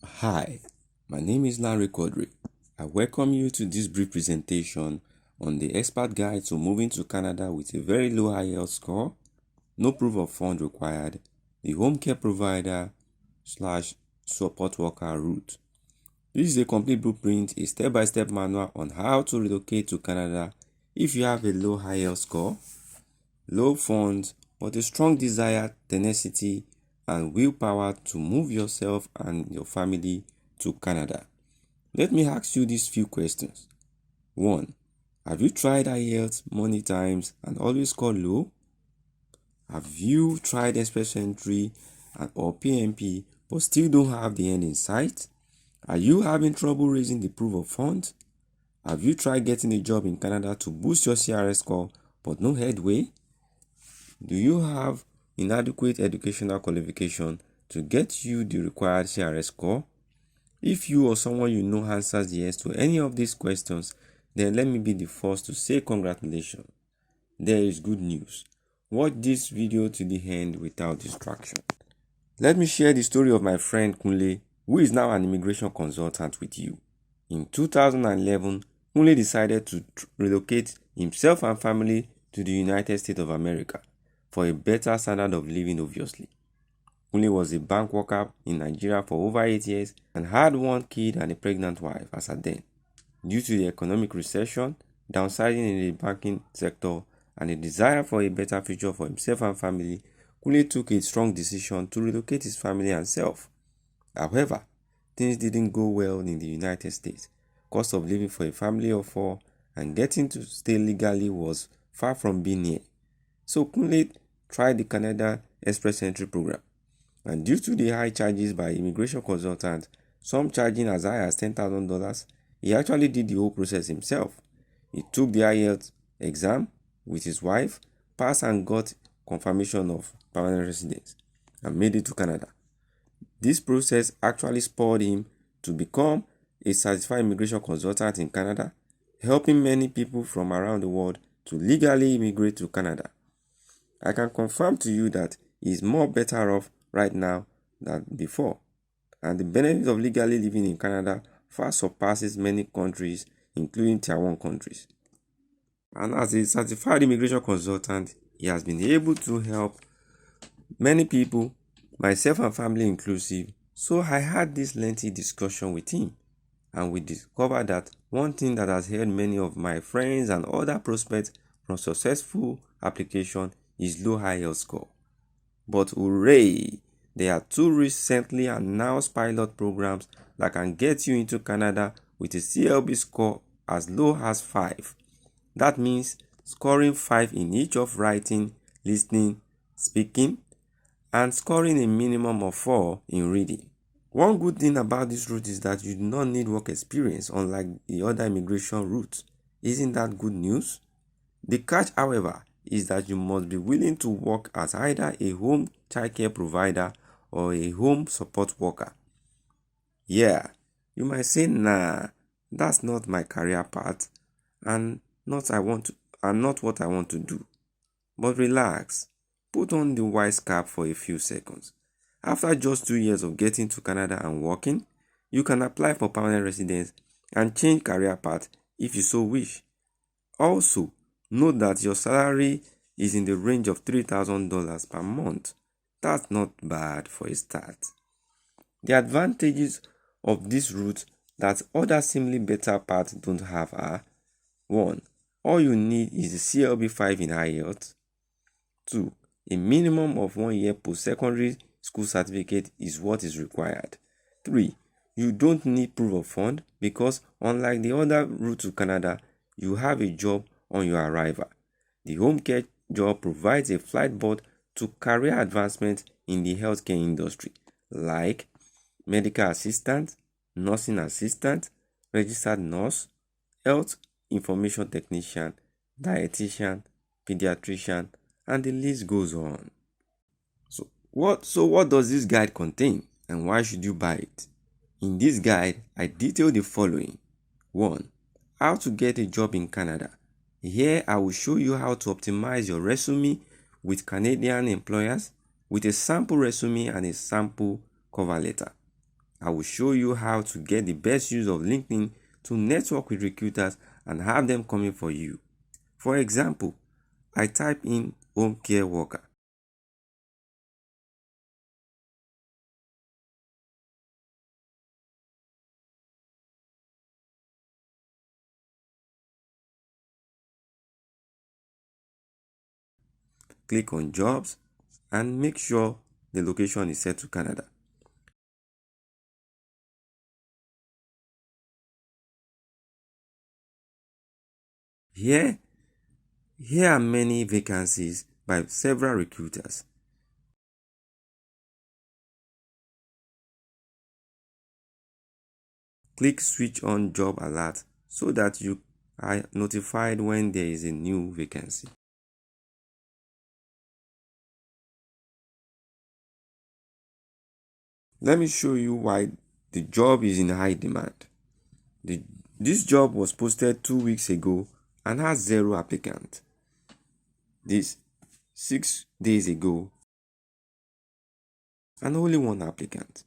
Hi, my name is Larry Quadri. I welcome you to this brief presentation on the expert guide to moving to Canada with a very low IELTS score, no proof of fund required, the home care provider / support worker route. This is a complete blueprint, a step-by-step manual on how to relocate to Canada if you have a low IELTS score, low funds, but a strong desire, tenacity, and willpower to move yourself and your family to Canada. Let me ask you these few questions. 1. Have you tried IELTS many times and always scored low? Have you tried express entry or PMP but still don't have the end in sight? Are you having trouble raising the proof of funds? Have you tried getting a job in Canada to boost your CRS score but no headway? Do you have inadequate educational qualification to get you the required CRS score? If you or someone you know answers yes to any of these questions, then let me be the first to say congratulations. There is good news. Watch this video to the end without distraction. Let me share the story of my friend Kunle, who is now an immigration consultant with you. In 2011, Kunle decided to relocate himself and family to the United States of America for a better standard of living, obviously. Kunle was a bank worker in Nigeria for over 8 years and had one kid and a pregnant wife as at then. Due to the economic recession, downsizing in the banking sector, and a desire for a better future for himself and family, Kunle took a strong decision to relocate his family and self. However, things didn't go well in the United States. Cost of living for a family of 4 and getting to stay legally was far from being near. So Kunle tried the Canada Express Entry program. And due to the high charges by immigration consultants, some charging as high as $10,000, he actually did the whole process himself. He took the IELTS exam with his wife, passed and got confirmation of permanent residence, and made it to Canada. This process actually spurred him to become a certified immigration consultant in Canada, helping many people from around the world to legally immigrate to Canada. I can confirm to you that he is more better off right now than before, and the benefit of legally living in Canada far surpasses many countries, including Tier 1 countries. And as a certified immigration consultant, he has been able to help many people, myself and family inclusive. So I had this lengthy discussion with him, and we discovered that one thing that has held many of my friends and other prospects from successful application is low IELTS score. But hooray! There are 2 recently announced pilot programs that can get you into Canada with a CLB score as low as 5. That means scoring 5 in each of writing, listening, speaking, and scoring a minimum of 4 in reading. One good thing about this route is that you do not need work experience unlike the other immigration routes. Isn't that good news? The catch, however, is that you must be willing to work as either a home childcare provider or a home support worker. Yeah, you might say, nah, that's not my career path and not what I want to do. But relax, put on the wise cap for a few seconds. After just 2 years of getting to Canada and working, you can apply for permanent residence and change career path if you so wish. Also, note that your salary is in the range of $3,000 per month. That's not bad for a start. The advantages of this route that other seemingly better paths don't have are: 1. All you need is a CLB 5 in IELTS. 2. A minimum of 1 year post-secondary school certificate is what is required. 3. You don't need proof of fund because unlike the other route to Canada, you have a job on your arrival. The home care job provides a flight board to career advancement in the healthcare industry, like medical assistant, nursing assistant, registered nurse, health information technician, dietitian, pediatrician, and the list goes on. So what does this guide contain and why should you buy it? In this guide, I detail the following. 1. How to get a job in Canada. Here I will show you how to optimize your resume with Canadian employers with a sample resume and a sample cover letter. I will show you how to get the best use of LinkedIn to network with recruiters and have them coming for you. For example, I type in home care worker. Click on jobs and make sure the location is set to Canada. Here are many vacancies by several recruiters. Click switch on job alert so that you are notified when there is a new vacancy. Let me show you why the job is in high demand. This job was posted 2 weeks ago and has 0 applicants. This 6 days ago and only 1 applicant.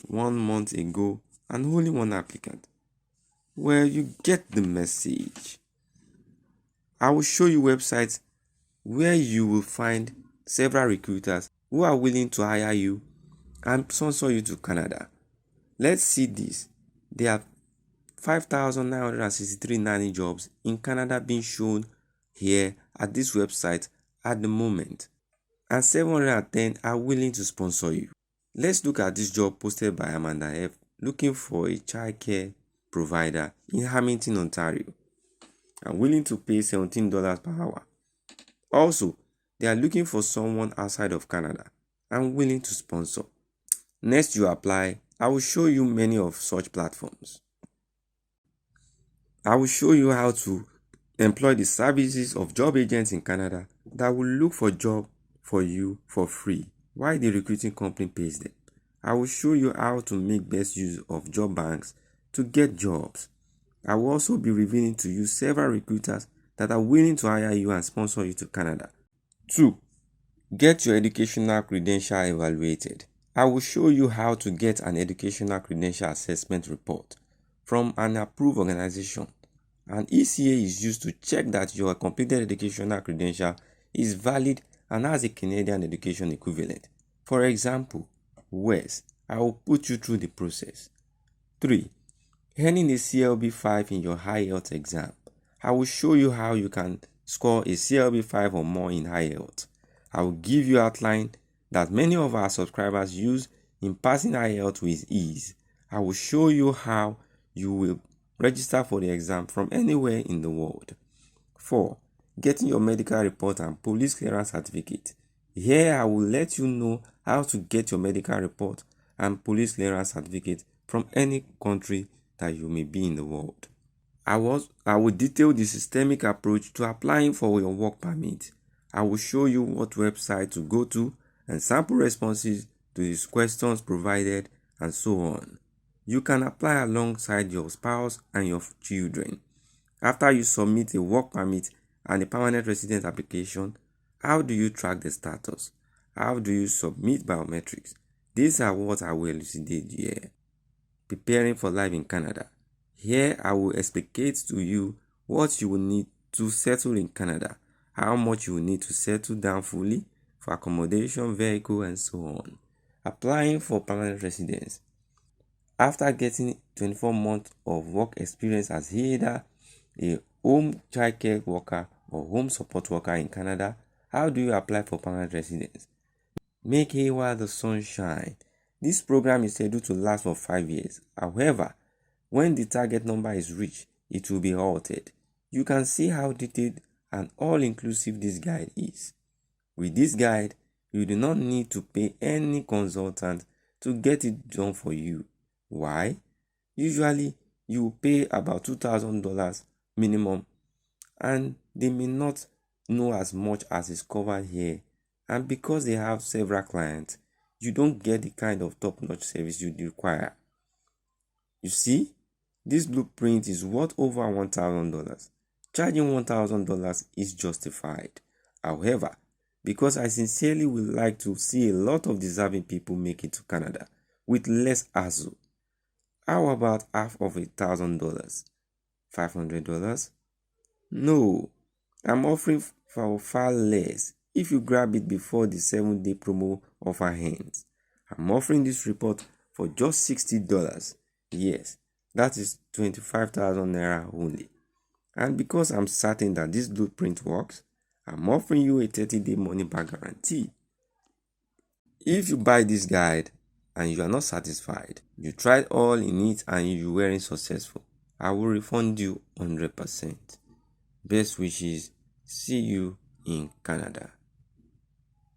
1 month ago and only 1 applicant. Well, you get the message. I will show you websites where you will find several recruiters who are willing to hire you and sponsor you to Canada. Let's see this. There are 5,963 nanny jobs in Canada being shown here at this website at the moment, and 710 are willing to sponsor you. Let's look at this job posted by Amanda F. looking for a childcare provider in Hamilton, Ontario, and willing to pay $17 per hour. Also, they are looking for someone outside of Canada and willing to sponsor. Next you apply, I will show you many of such platforms. I will show you how to employ the services of job agents in Canada that will look for job for you for free while the recruiting company pays them. I will show you how to make best use of job banks to get jobs. I will also be revealing to you several recruiters that are willing to hire you and sponsor you to Canada. 2. Get your educational credential evaluated. I will show you how to get an educational credential assessment report from an approved organization. An ECA is used to check that your completed educational credential is valid and has a Canadian education equivalent. For example, WES. I will put you through the process. 3. Earning a CLB 5 in your IELTS exam. I will show you how you can score a CLB 5 or more in IELTS. I will give you outline that many of our subscribers use in passing IELTS with ease. I will show you how you will register for the exam from anywhere in the world. 4. Getting your medical report and police clearance certificate. Here I will let you know how to get your medical report and police clearance certificate from any country that you may be in the world. I will detail the systemic approach to applying for your work permit. I will show you what website to go to and sample responses to these questions provided and so on. You can apply alongside your spouse and your children. After you submit a work permit and a permanent resident application, how do you track the status? How do you submit biometrics? These are what I will elucidate here. Preparing for life in Canada. Here I will explicate to you what you will need to settle in Canada, how much you will need to settle down fully for accommodation, vehicle, and so on. Applying for permanent residence. After getting 24 months of work experience as either a home childcare worker or home support worker in Canada, how do you apply for permanent residence? Make hay while the sun shines. This program is scheduled to last for 5 years. However, when the target number is reached, it will be halted. You can see how detailed and all-inclusive this guide is. With this guide, you do not need to pay any consultant to get it done for you. Why? Usually, you pay about $2,000 minimum, and they may not know as much as is covered here. And because they have several clients, you don't get the kind of top-notch service you require. You see, this blueprint is worth over $1,000. Charging $1,000 is justified. However, because I sincerely would like to see a lot of deserving people make it to Canada with less hassle. How about half of $1,000? $500? No, I'm offering for far less if you grab it before the 7-day promo offer ends. I'm offering this report for just $60. Yes, that is 25,000 naira only. And because I'm certain that this blueprint works, I'm offering you a 30-day money back guarantee. If you buy this guide and you are not satisfied, you tried all in it and you weren't successful, I will refund you 100%. Best wishes. See you in Canada.